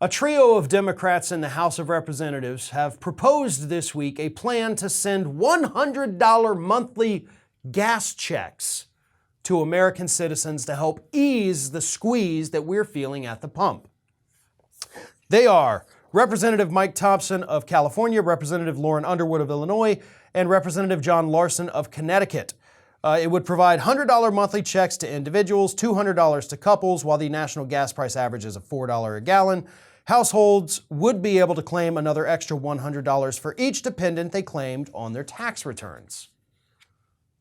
A trio of Democrats in the House of Representatives have proposed this week a plan to send $100 monthly gas checks to American citizens to help ease the squeeze that we're feeling at the pump. They are Representative Mike Thompson of California, Representative Lauren Underwood of Illinois, and Representative John Larson of Connecticut. It would provide $100 monthly checks to individuals, $200 to couples, while the national gas price average is $4 a gallon. Households would be able to claim another extra $100 for each dependent they claimed on their tax returns.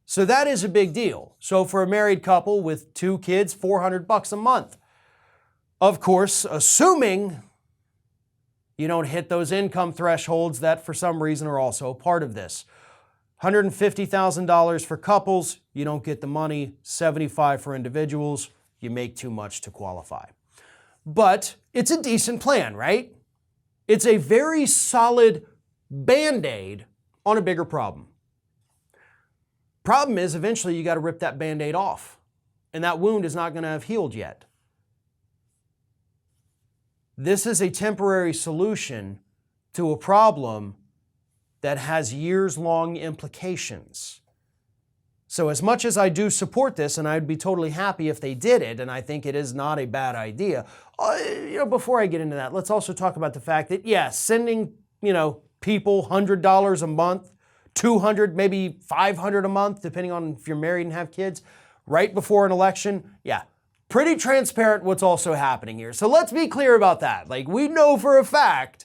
So that is a big deal. So for a married couple with 2 kids, $400 a month. Of course, assuming you don't hit those income thresholds that for some reason are also a part of this. $150,000 for couples, you don't get the money. $75,000 for individuals, you make too much to qualify. But it's a decent plan, right? It's a very solid Band-Aid on a bigger problem. Problem is, eventually you got to rip that Band-Aid off, and that wound is not going to have healed yet. This is a temporary solution to a problem that has years-long implications. So as much as I do support this, and I'd be totally happy if they did it, and I think it is not a bad idea, before I get into that, let's also talk about the fact that, sending, people $100 a month, $200, maybe $500 a month, depending on if you're married and have kids, right before an election, pretty transparent what's also happening here. So let's be clear about that. We know for a fact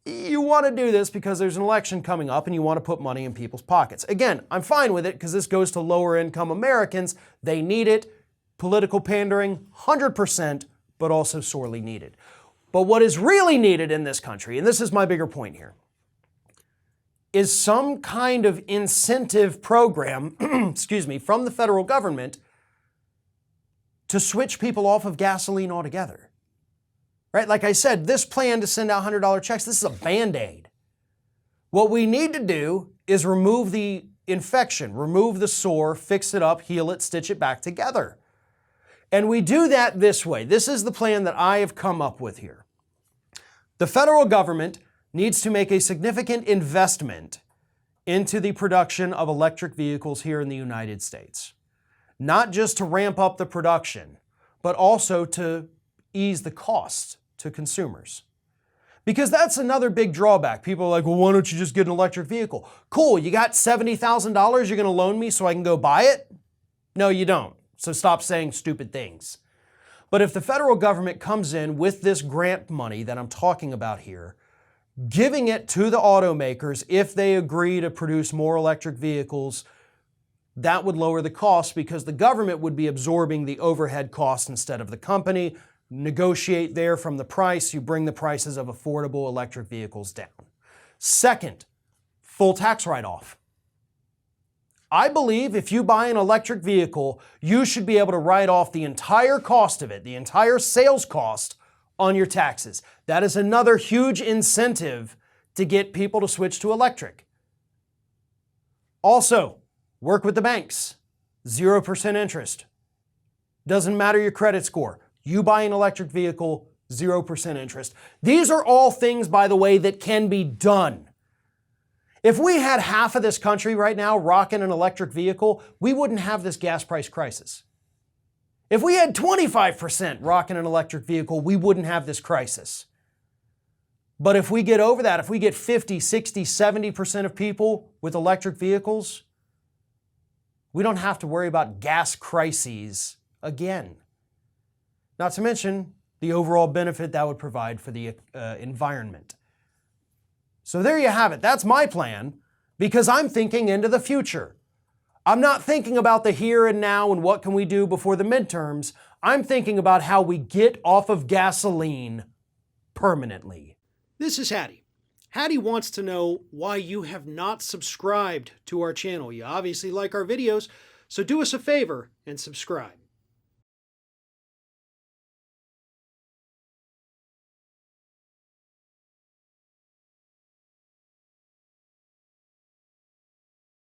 you want to do this because there's an election coming up and you want to put money in people's pockets. Again, I'm fine with it because this goes to lower income Americans. They need it. Political pandering, 100%, but also sorely needed. But what is really needed in this country, and this is my bigger point here, is some kind of incentive program, from the federal government to switch people off of gasoline altogether. Right? Like I said, this plan to send out $100 checks, this is a Band-Aid. What we need to do is remove the infection, remove the sore, fix it up, heal it, stitch it back together. And we do that this way. This is the plan that I have come up with here. The federal government needs to make a significant investment into the production of electric vehicles here in the United States. Not just to ramp up the production, but also to ease the costs to consumers. Because that's another big drawback. People are like, well, why don't you just get an electric vehicle? Cool, you got $70,000 you're gonna loan me so I can go buy it? No, you don't. So stop saying stupid things. But if the federal government comes in with this grant money that I'm talking about here, giving it to the automakers if they agree to produce more electric vehicles, that would lower the cost because the government would be absorbing the overhead costs instead of the company. Negotiate there from the price, you bring the prices of affordable electric vehicles down. Second, full tax write-off. I believe if you buy an electric vehicle, you should be able to write off the entire cost of it, the entire sales cost on your taxes. That is another huge incentive to get people to switch to electric. Also, work with the banks. 0% interest. Doesn't matter your credit score. You buy an electric vehicle, 0% interest. These are all things, by the way, that can be done. If we had half of this country right now rocking an electric vehicle, we wouldn't have this gas price crisis. If we had 25% rocking an electric vehicle, we wouldn't have this crisis. But if we get over that, if we get 50, 60, 70% of people with electric vehicles, we don't have to worry about gas crises again. Not to mention the overall benefit that would provide for the environment. So there you have it. That's my plan because I'm thinking into the future. I'm not thinking about the here and now and what can we do before the midterms. I'm thinking about how we get off of gasoline permanently. This is Hattie. Hattie wants to know why you have not subscribed to our channel. You obviously like our videos, so do us a favor and subscribe.